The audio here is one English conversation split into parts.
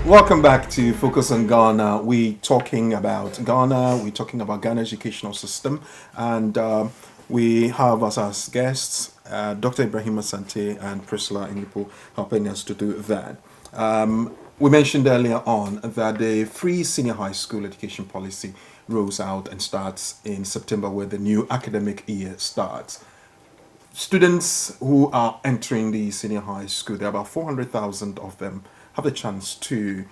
Welcome back to Focus on Ghana. We're talking about Ghana, we're talking about Ghana educational system, and we have as our guests Dr. Ibrahim Asante and Priscilla Inipo helping us to do that. We mentioned earlier on that the free senior high school education policy rolls out and starts in September, where the new academic year starts. Students who are entering the senior high school, there are about 400,000 of them, have the chance to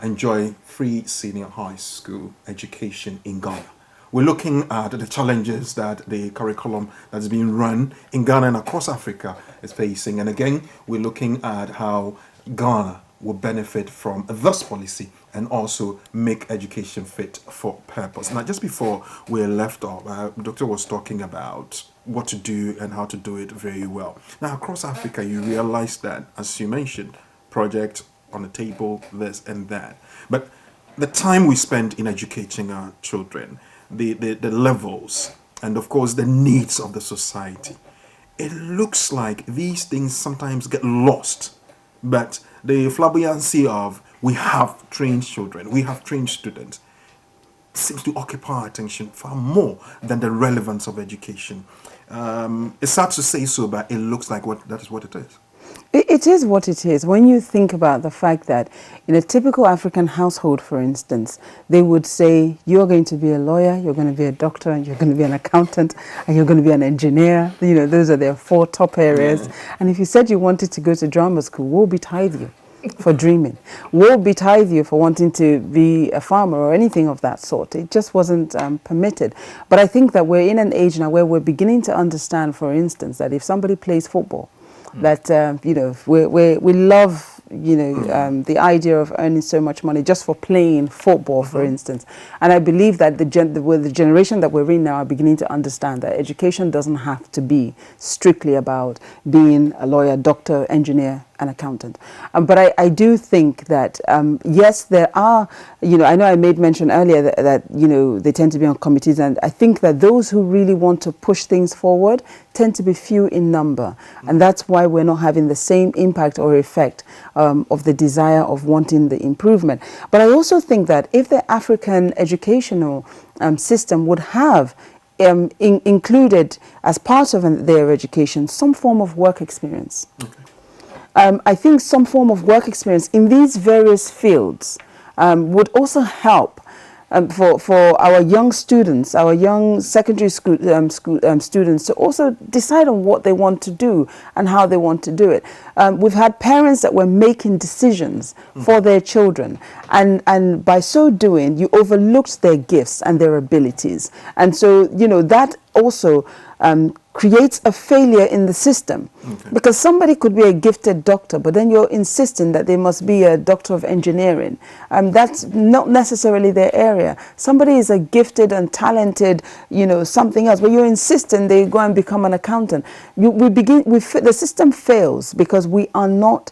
enjoy free senior high school education in Ghana. We're looking at the challenges that the curriculum that's being run in Ghana and across Africa is facing. And again, we're looking at how Ghana will benefit from this policy and also make education fit for purpose. Now, just before we left off, the doctor was talking about what to do and how to do it very well. Now, across Africa, you realize that, as you mentioned, project on the table, this and that. But the time we spend in educating our children, the levels, and of course the needs of the society, it looks like these things sometimes get lost. But the flabbergancy of we have trained children, we have trained students, seems to occupy our attention far more than the relevance of education. It's sad to say so, but it looks like that is what it is. It is what it is. When you think about the fact that in a typical African household, for instance, they would say, you're going to be a lawyer, you're going to be a doctor, and you're going to be an accountant, and you're going to be an engineer. You know, those are their four top areas. And if you said you wanted to go to drama school, woe betide you for dreaming. Woe betide you for wanting to be a farmer or anything of that sort. It just wasn't permitted. But I think that we're in an age now where we're beginning to understand, for instance, that if somebody plays football, that you know, we love, you know, the idea of earning so much money just for playing football, for instance. And I believe that the generation that we're in now are beginning to understand that education doesn't have to be strictly about being a lawyer, doctor, engineer, an accountant. But I do think that, yes, there are, you know, I know I made mention earlier that, you know, they tend to be on committees, and I think that those who really want to push things forward tend to be few in number. And that's why we're not having the same impact or effect of the desire of wanting the improvement. But I also think that if the African educational system would have included as part of their education some form of work experience. Okay. I think some form of work experience in these various fields would also help for our young students, our young secondary school students to also decide on what they want to do and how they want to do it. We've had parents that were making decisions for their children, and by so doing, you overlooked their gifts and their abilities. And so, you know, that also creates a failure in the system. Okay. Because somebody could be a gifted doctor, but then you're insisting that they must be a doctor of engineering. That's not necessarily their area. Somebody is a gifted and talented, you know, something else, but you're insisting they go and become an accountant. The system fails because we are not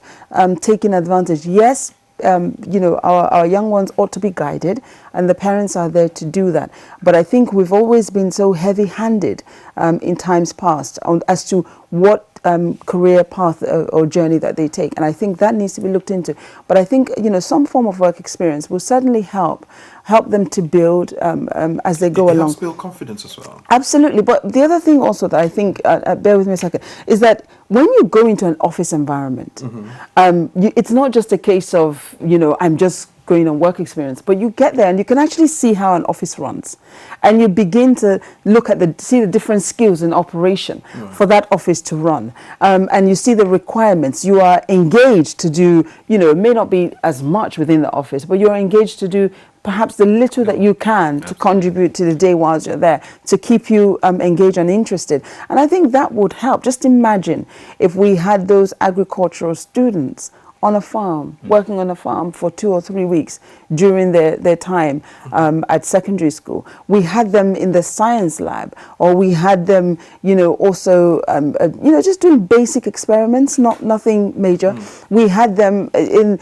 taking advantage. Yes, you know, our young ones ought to be guided, and the parents are there to do that. But I think we've always been so heavy-handed in times past as to what career path or journey that they take, and I think that needs to be looked into. But I think, you know, some form of work experience will certainly help them to build as they go along. It helps build confidence as well. Absolutely. But the other thing also that I think, bear with me a second, is that when you go into an office environment, it's not just a case of, you know, I'm just going on work experience, but you get there and you can actually see how an office runs, and you begin to look at see the different skills in operation for that office to run, and you see the requirements. You are engaged to do, you know, it may not be as much within the office, but you're engaged to do perhaps the little that you can to contribute to the day whilst you're there, to keep you engaged and interested. And I think that would help. Just imagine if we had those agricultural students on a farm, working on a farm for 2 or 3 weeks during their time at secondary school. We had them in the science lab, or we had them, you know, also, you know, just doing basic experiments, nothing major. We had them in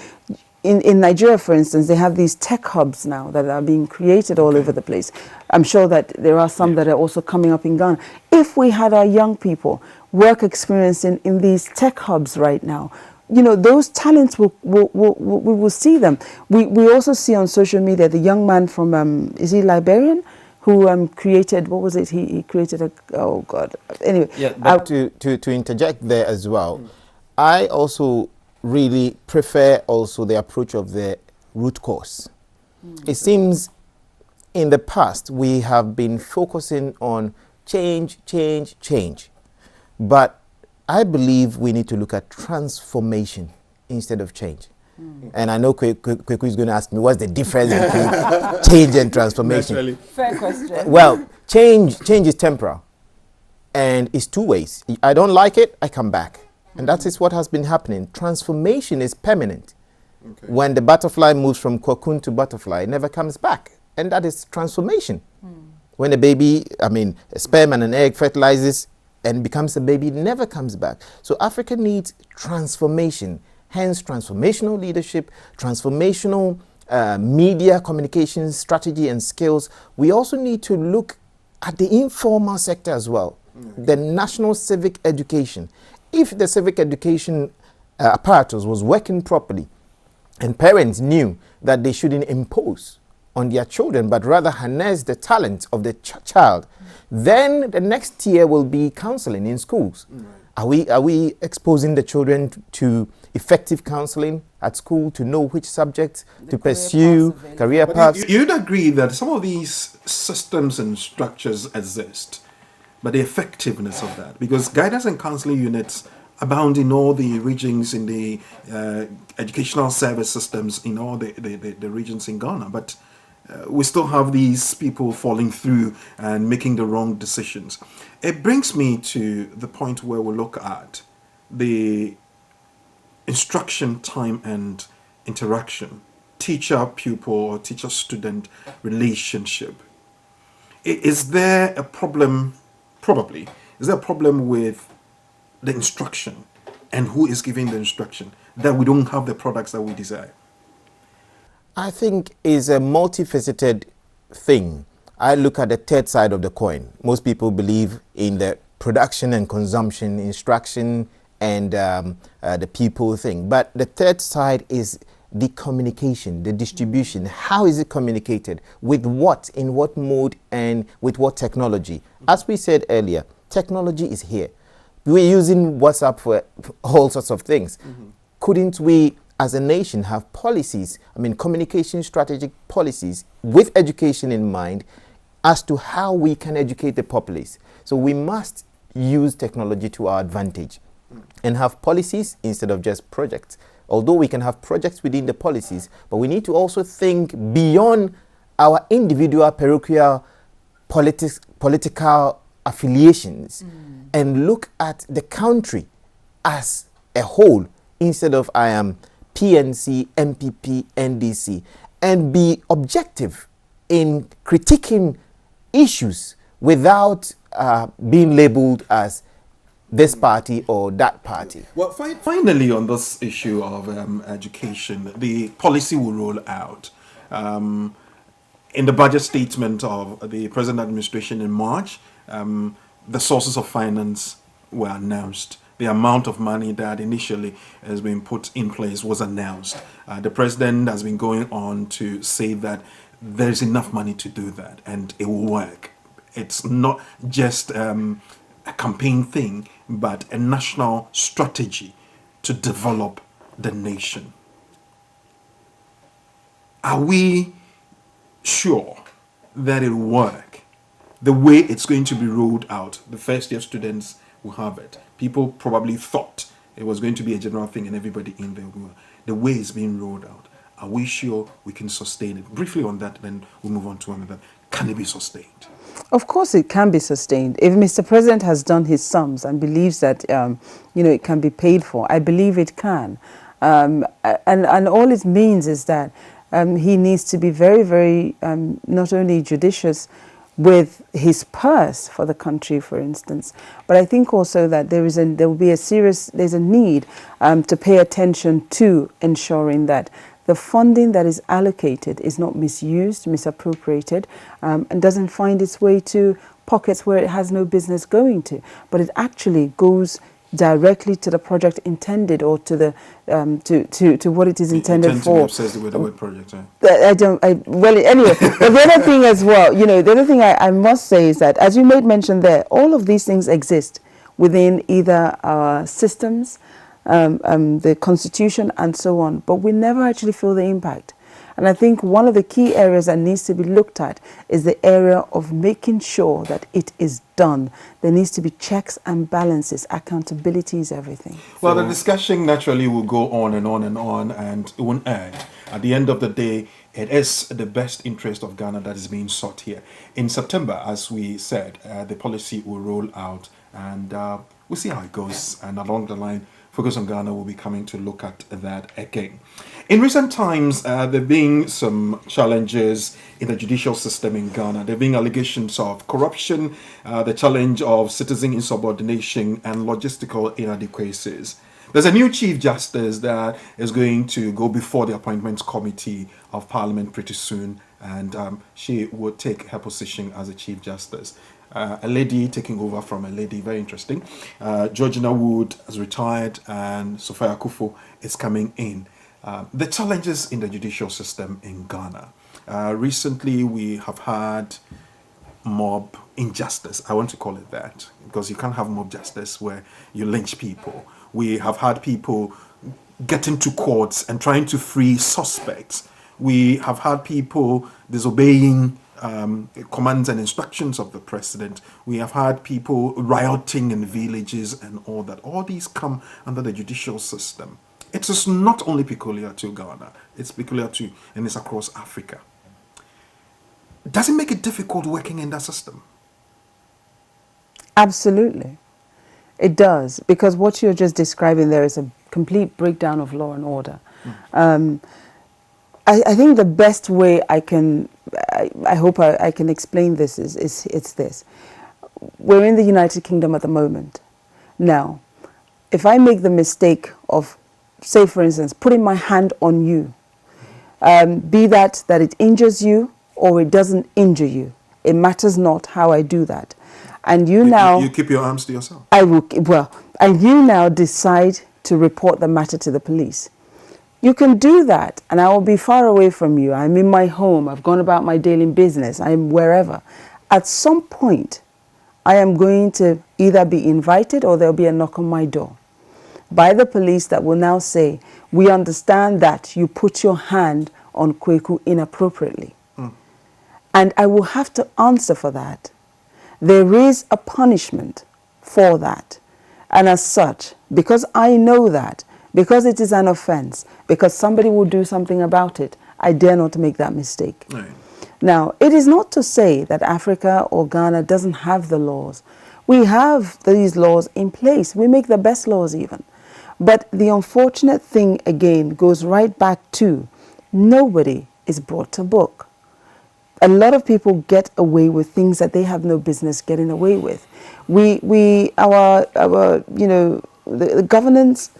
Nigeria, for instance. They have these tech hubs now that are being created all over the place. I'm sure that there are some that are also coming up in Ghana. If we had our young people work experience in these tech hubs right now, you know, those talents we will see them. We also see on social media the young man from is he Liberian, who created, what was it? He created a, oh God. Anyway, yeah. But to interject there as well, I also really prefer also the approach of the root cause. It seems in the past we have been focusing on change, but I believe we need to look at transformation instead of change. And I know Kweku is going to ask me, what's the difference between change and transformation? Naturally. fair question. Well, change is temporal, and it's two ways. I don't like it, I come back. And that is what has been happening. Transformation is permanent. Okay. When the butterfly moves from cocoon to butterfly, it never comes back. And that is transformation. When a baby, a sperm and an egg fertilizes and becomes a baby, it never comes back. So Africa needs transformation, hence transformational leadership, transformational media communication strategy and skills. We also need to look at the informal sector as well, the national civic education. If the civic education apparatus was working properly and parents knew that they shouldn't impose on their children, but rather harness the talent of the child, then the next tier will be counseling in schools. Are we exposing the children to effective counseling at school to know which subjects to pursue, career paths? You'd agree that some of these systems and structures exist, but the effectiveness of that, because guidance and counseling units abound in all the regions, in the educational service systems in all the regions in Ghana, but we still have these people falling through and making the wrong decisions. It brings me to the point where we look at the instruction time and interaction, teacher-pupil or teacher-student relationship. Is there a problem, probably, is there a problem with the instruction and who is giving the instruction, that we don't have the products that we desire? I think is a multifaceted thing. I look at the third side of the coin. Most people believe in the production and consumption, instruction, and the people thing. But the third side is the communication, the distribution. How is it communicated? With what? In what mode? And with what technology? As we said earlier, technology is here. We're using WhatsApp for all sorts of things. Couldn't we, as a nation, have policies, communication strategic policies with education in mind as to how we can educate the populace? So we must use technology to our advantage and have policies instead of just projects. Although we can have projects within the policies, but we need to also think beyond our individual parochial political affiliations and look at the country as a whole instead of I am PNC, MPP, NDC, and be objective in critiquing issues without being labeled as this party or that party. Well, finally, on this issue of education, the policy will roll out. In the budget statement of the present administration in March, the sources of finance were announced. The amount of money that initially has been put in place was announced. The president has been going on to say that there's enough money to do that and it will work. It's not just a campaign thing, but a national strategy to develop the nation. Are we sure that it will work the way it's going to be rolled out? The first year students will have it. People probably thought it was going to be a general thing and everybody in there will. The way it's being rolled out, are we sure we can sustain it? Briefly on that, then we'll move on to another. Can it be sustained? Of course it can be sustained. If Mr. President has done his sums and believes that it can be paid for, I believe it can. And all it means is that he needs to be very, very not only judicious with his purse for the country, for instance, but I think also that there's a need to pay attention to ensuring that the funding that is allocated is not misused, misappropriated, and doesn't find its way to pockets where it has no business going to, but it actually goes directly to the project intended, or to the to what it is intended tend for. to be obsessed with the word project. Well, anyway, but the other thing as well, the other thing I must say is that, as you made mention there, all of these things exist within either our systems, the constitution and so on, but we never actually feel the impact. And I think one of the key areas that needs to be looked at is the area of making sure that it is done. There needs to be checks and balances. Accountability is everything. Well, the discussion naturally will go on and on and on, and it won't end. At the end of the day, it is the best interest of Ghana that is being sought here. In September, as we said, the policy will roll out, and we'll see how it goes. And along the line, Focus on Ghana will be coming to look at that again. In recent times, there have been some challenges in the judicial system in Ghana. There have been allegations of corruption, the challenge of citizen insubordination, and logistical inadequacies. There's a new Chief Justice that is going to go before the Appointments Committee of Parliament pretty soon, and she will take her position as a Chief Justice. A lady taking over from a lady, very interesting. Georgina Wood has retired, and Sophia Akufo is coming in. The challenges in the judicial system in Ghana. Recently, we have had mob injustice. I want to call it that, because you can't have mob justice where you lynch people. We have had people getting to courts and trying to free suspects. We have had people disobeying commands and instructions of the president. We have had people rioting in villages and all that. All these come under the judicial system. It is not only peculiar to Ghana, it's peculiar to, and it's across Africa. Does it make it difficult working in that system? Absolutely. It does, because what you're just describing there is a complete breakdown of law and order. I think the best way I hope I can explain this is it's this. We're in the United Kingdom at the moment. Now, if I make the mistake of, say for instance, putting my hand on you, be that it injures you or it doesn't injure you, it matters not how I do that. And you keep your arms to yourself. I will, well, and you now decide to report the matter to the police. You can do that, and I will be far away from you. I'm in my home. I've gone about my daily business. I'm wherever. At some point, I am going to either be invited or there'll be a knock on my door by the police that will now say, we understand that you put your hand on Kweku inappropriately. And I will have to answer for that. There is a punishment for that. And as such, because I know that, because it is an offense, because somebody will do something about it, I dare not make that mistake. Right. Now, it is not to say that Africa or Ghana doesn't have the laws. We have these laws in place. We make the best laws even. But the unfortunate thing, again, goes right back to nobody is brought to book. A lot of people get away with things that they have no business getting away with. The governance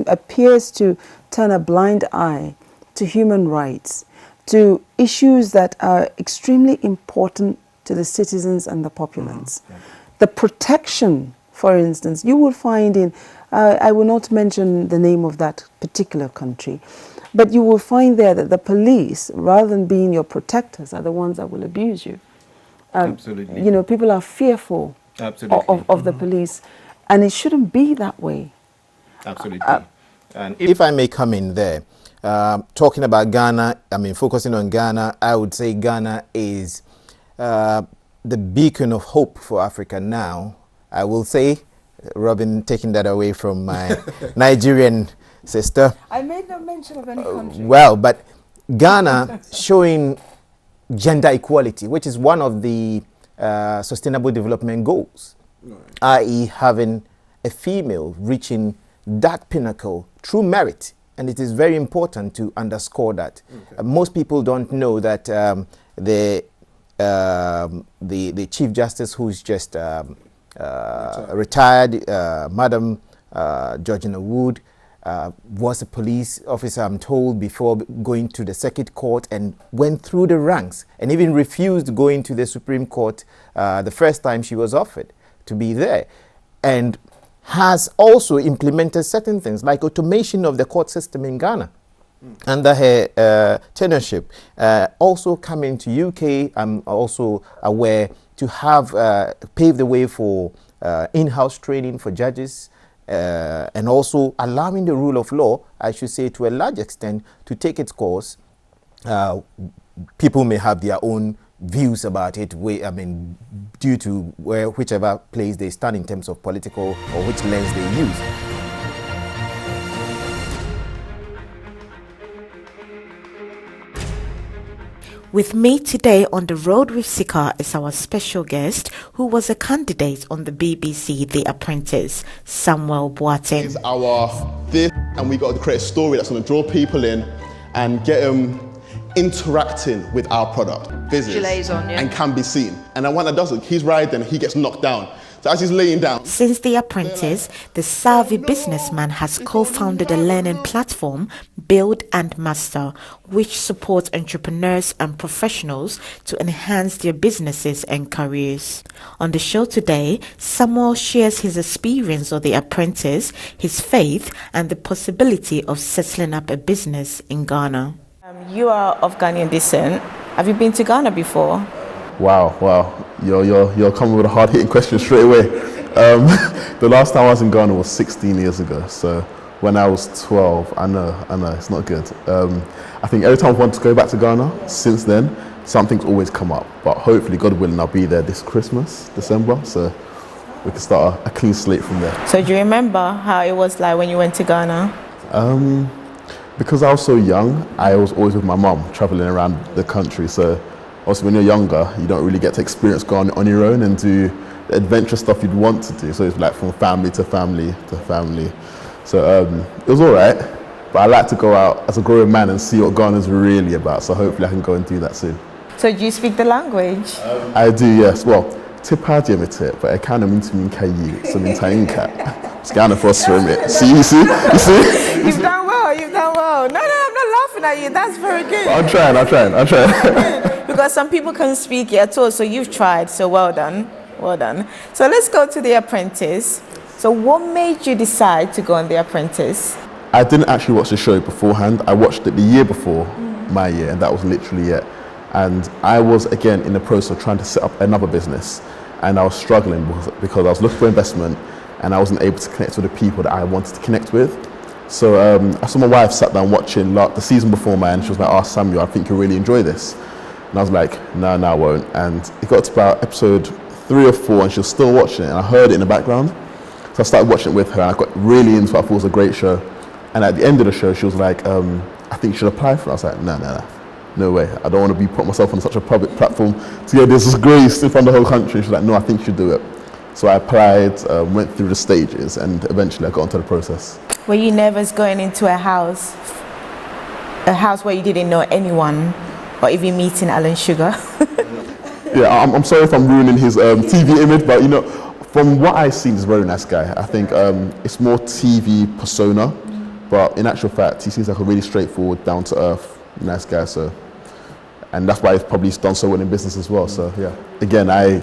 appears to turn a blind eye to human rights, to issues that are extremely important to the citizens and the populace. The protection, for instance, you will find in, I will not mention the name of that particular country, but you will find there that the police, rather than being your protectors, are the ones that will abuse you. Absolutely. People are fearful of the police. And it shouldn't be that way. Absolutely. And if I may come in there, talking about Ghana, focusing on Ghana, I would say Ghana is the beacon of hope for Africa now. I will say, Robin, taking that away from my Nigerian sister. I made no mention of any country. Well, but Ghana showing gender equality, which is one of the Sustainable Development Goals. I.e. having a female reaching that pinnacle through merit. And it is very important to underscore that. Most people don't know that the Chief Justice who's just retired, Madam Georgina Wood, was a police officer, I'm told, before going to the Circuit Court, and went through the ranks and even refused going to the Supreme Court the first time she was offered to be there. And has also implemented certain things like automation of the court system in Ghana. Under her tenureship, also coming to UK, I'm also aware to have paved the way for in-house training for judges, and also allowing the rule of law, I should say, to a large extent, to take its course. People may have their own views about it, due to whichever place they stand in terms of political or which lens they use. With me today on The Road with Sika is our special guest who was a candidate on the BBC The Apprentice, Samuel Boateng. It's our this, and we got to create a story that's going to draw people in and get them interacting with our product, business, and can be seen. And then when that doesn't, he's riding, he gets knocked down. So as he's laying down. Since The Apprentice, the savvy businessman has co-founded a learning platform, Build and Master, which supports entrepreneurs and professionals to enhance their businesses and careers. On the show today, Samuel shares his experience of The Apprentice, his faith, and the possibility of settling up a business in Ghana. You are of Ghanaian descent. Have you been to Ghana before? Wow. You're coming with a hard-hitting question straight away. The last time I was in Ghana was 16 years ago. So when I was 12, I know, it's not good. I think every time I want to go back to Ghana, since then, something's always come up. But hopefully, God willing, I'll be there this Christmas, December. So we can start a clean slate from there. So do you remember how it was like when you went to Ghana? Because I was so young, I was always with my mum, traveling around the country. So also, when you're younger, you don't really get to experience going on your own and do the adventure stuff you'd want to do. So it's like from family to family to family. So it was all right, but I like to go out as a grown man and see what Ghana's really about. So hopefully I can go and do that soon. So do you speak the language? I do, yes. Well, tipaji emite, but I can't mean to mean kayi, so mean tainka. It's Ghana for swim it. See? You've done well. No, I'm not laughing at you. That's very good. I'm trying. Because some people can't speak at all, so you've tried, so well done. So let's go to The Apprentice. So what made you decide to go on The Apprentice? I didn't actually watch the show beforehand. I watched it the year before my year, and that was literally it. And I was, again, in the process of trying to set up another business, and I was struggling because I was looking for investment, and I wasn't able to connect with the people that I wanted to connect with. So I saw my wife sat down watching the season before mine, and she was like, "Oh, Samuel, I think you'll really enjoy this." And I was like, no, I won't. And it got to about episode 3 or 4, and she was still watching it, and I heard it in the background. So I started watching it with her, and I got really into it. I thought it was a great show. And at the end of the show, she was like, I think you should apply for it. I was like, no way. I don't want to be putting myself on such a public platform to get this grace in front of the whole country. She's like, no, I think you should do it. So I applied, went through the stages, and eventually I got into the process. Were you nervous going into a house where you didn't know anyone, or even meeting Alan Sugar? Yeah, I'm sorry if I'm ruining his TV image, but from what I've seen, he's a very nice guy. I think it's more TV persona, but in actual fact, he seems like a really straightforward, down-to-earth, nice guy. So, and that's why he's probably done so well in business as well. So yeah, again, I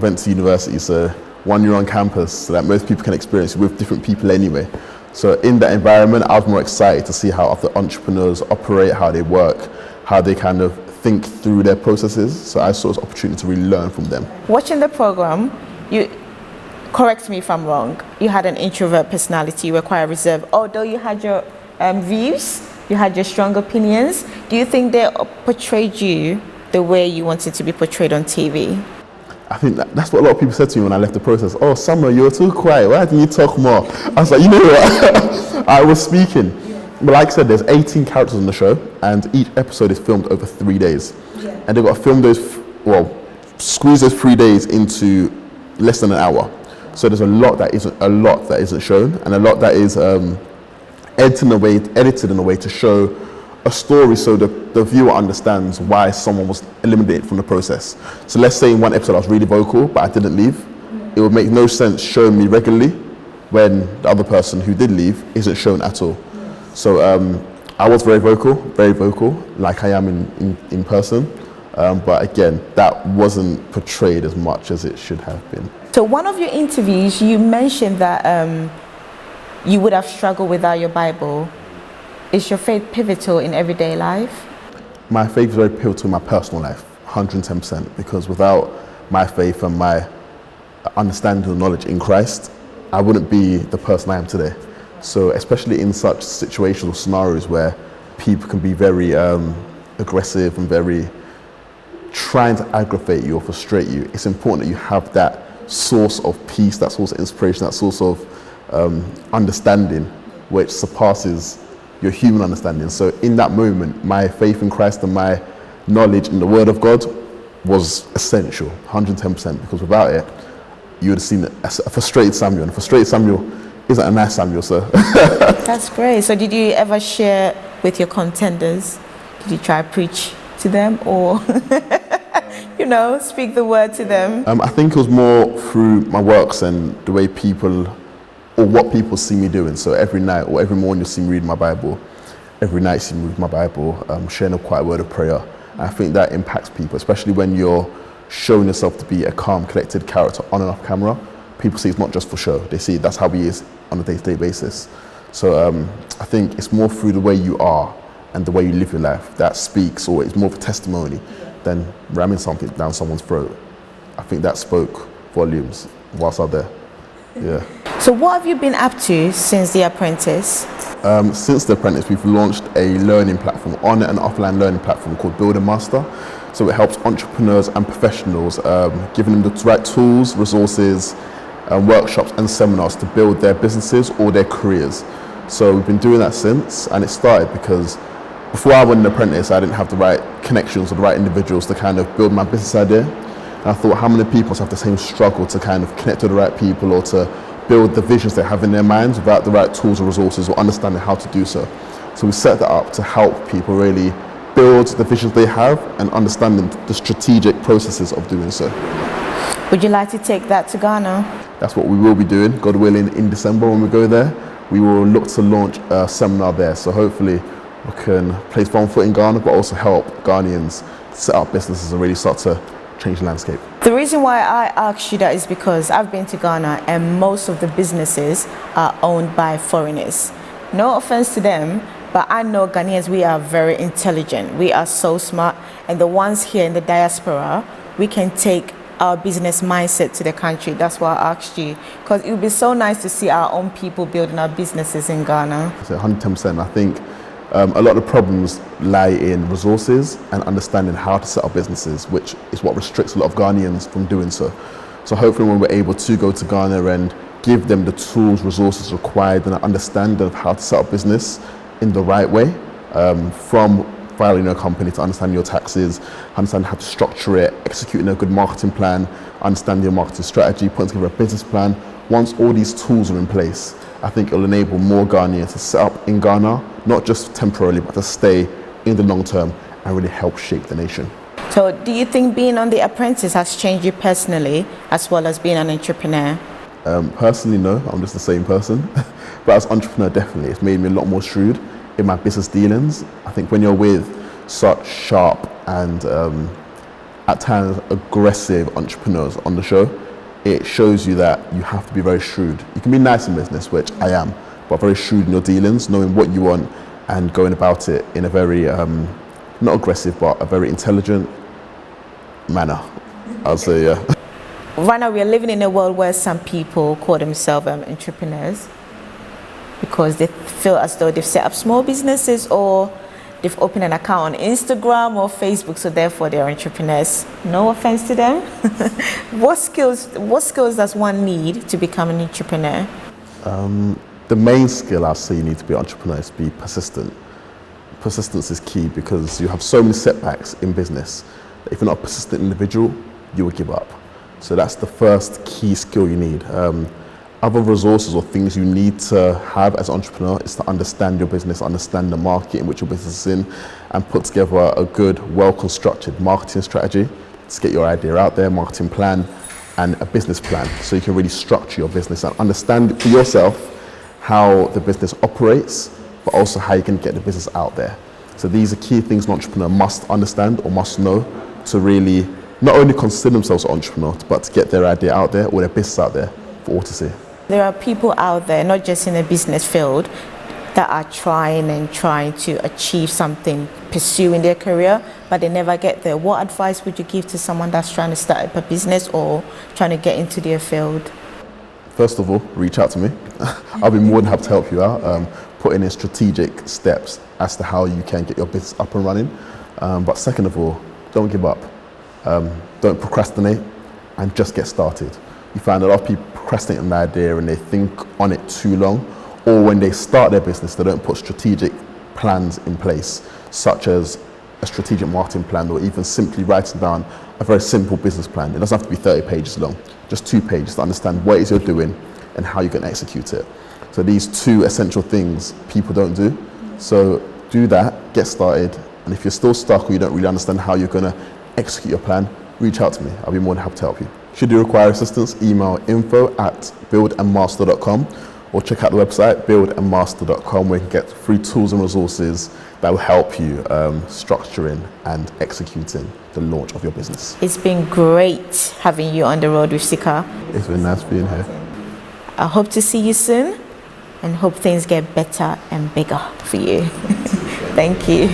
went to university, so 1 year on campus, so that most people can experience with different people anyway. So in that environment, I was more excited to see how other entrepreneurs operate, how they work, how they kind of think through their processes. So I saw this opportunity to really learn from them. Watching the program, you correct me if I'm wrong, you had an introvert personality, you were quite reserved. Although you had your views, you had your strong opinions, do you think they portrayed you the way you wanted to be portrayed on TV? I think that's what a lot of people said to me when I left the process. "Oh, Summer, you're too quiet. Why didn't you talk more?" I was like, you know what? I was speaking. But like I said, there's 18 characters on the show, and each episode is filmed over 3 days. Yeah. And they've got to film squeeze those 3 days into less than an hour. So there's a lot that isn't shown, and a lot that is edited in a way to show a story so the viewer understands why someone was eliminated from the process. So let's say in one episode I was really vocal, but I didn't leave. It would make no sense showing me regularly when the other person who did leave isn't shown at all. So I was very vocal, like I am in person. But again, that wasn't portrayed as much as it should have been. So one of your interviews, you mentioned that you would have struggled without your Bible. Is your faith pivotal in everyday life? My faith is very pivotal in my personal life, 110%, because without my faith and my understanding and knowledge in Christ, I wouldn't be the person I am today. So especially in such situations or scenarios where people can be very aggressive and very trying to aggravate you or frustrate you, it's important that you have that source of peace, that source of inspiration, that source of understanding which surpasses your human understanding. So in that moment, my faith in Christ and my knowledge in the Word of God was essential, 110%, because without it, you would have seen a frustrated Samuel. And a frustrated Samuel isn't a nice Samuel, so. That's great. So did you ever share with your contenders? Did you try to preach to them or, you know, speak the word to them? I think it was more through my works and the way people, or what people see me doing. So every night or every morning you'll see me reading my Bible. Every night you see me reading my Bible, sharing a quiet word of prayer. And I think that impacts people, especially when you're showing yourself to be a calm, collected character on and off camera. People see it's not just for show. They see that's how he is on a day-to-day basis. So I think it's more through the way you are and the way you live your life that speaks, or it's more of a testimony than ramming something down someone's throat. I think that spoke volumes whilst out there. Yeah. So what have you been up to since The Apprentice? Since The Apprentice, we've launched a learning platform, on and offline learning platform called Build a Master. So it helps entrepreneurs and professionals, giving them the right tools, resources, workshops and seminars to build their businesses or their careers. So we've been doing that since, and it started because before I went an apprentice, I didn't have the right connections or the right individuals to kind of build my business idea. And I thought, how many people have the same struggle to kind of connect to the right people or to build the visions they have in their minds without the right tools or resources or understanding how to do so. So we set that up to help people really build the visions they have and understanding the strategic processes of doing so. Would you like to take that to Ghana? That's what we will be doing, God willing, in December when we go there. We will look to launch a seminar there. So hopefully we can place one foot in Ghana, but also help Ghanaians set up businesses and really start to change the landscape. The reason why I asked you that is because I've been to Ghana and most of the businesses are owned by foreigners. No offense to them, but I know Ghanaians, we are very intelligent. We are so smart. And the ones here in the diaspora, we can take our business mindset to the country. That's why I asked you, because it would be so nice to see our own people building our businesses in Ghana. So 110%. I think a lot of the problems lie in resources and understanding how to set up businesses, which is what restricts a lot of Ghanaians from doing so. So hopefully when we're able to go to Ghana and give them the tools, resources required and an understanding of how to set up business in the right way, from filing a company to understand your taxes, understand how to structure it, executing a good marketing plan, understand your marketing strategy, putting together a business plan. Once all these tools are in place, I think it'll enable more Ghanaians to set up in Ghana, not just temporarily, but to stay in the long term and really help shape the nation. So do you think being on The Apprentice has changed you personally as well as being an entrepreneur? Personally, no, I'm just the same person. But as an entrepreneur, definitely, it's made me a lot more shrewd in my business dealings. I think when you're with such sharp and at times aggressive entrepreneurs on the show, it shows you that you have to be very shrewd. You can be nice in business, which I am, but very shrewd in your dealings, knowing what you want and going about it in a very, not aggressive, but a very intelligent manner, I'll say, yeah. Right now, we are living in a world where some people call themselves entrepreneurs because they feel as though they've set up small businesses or they've opened an account on Instagram or Facebook, so therefore they're entrepreneurs. No offense to them. What skills does one need to become an entrepreneur? The main skill I'd say you need to be an entrepreneur is to be persistent. Persistence is key because you have so many setbacks in business that if you're not a persistent individual, you will give up. So that's the first key skill you need. Other resources or things you need to have as an entrepreneur is to understand your business, understand the market in which your business is in, and put together a good, well-constructed marketing strategy to get your idea out there, marketing plan, and a business plan so you can really structure your business and understand for yourself how the business operates, but also how you can get the business out there. So these are key things an entrepreneur must understand or must know to really not only consider themselves entrepreneurs, but to get their idea out there or their business out there for all to see. There are people out there, not just in the business field, that are trying to achieve something, pursuing their career, but they never get there. What advice would you give to someone that's trying to start up a business or trying to get into their field? First of all, reach out to me. I'll be more than happy to help you out. Putting in strategic steps as to how you can get your business up and running. But second of all, don't give up. Don't procrastinate and just get started. You find a lot of people procrastinate on an idea and they think on it too long, or when they start their business, they don't put strategic plans in place, such as a strategic marketing plan, or even simply writing down a very simple business plan. It doesn't have to be 30 pages long, just 2 pages to understand what it is you're doing and how you're going to execute it. So these 2 essential things people don't do. So do that, get started, and if you're still stuck or you don't really understand how you're going to execute your plan, reach out to me. I'll be more than happy to help you. Should you require assistance, email info@buildandmaster.com or check out the website buildandmaster.com, where you can get free tools and resources that will help you structuring and executing the launch of your business. It's been great having you on the road with Sika. It's been nice being here. I hope to see you soon and hope things get better and bigger for you. Thank you.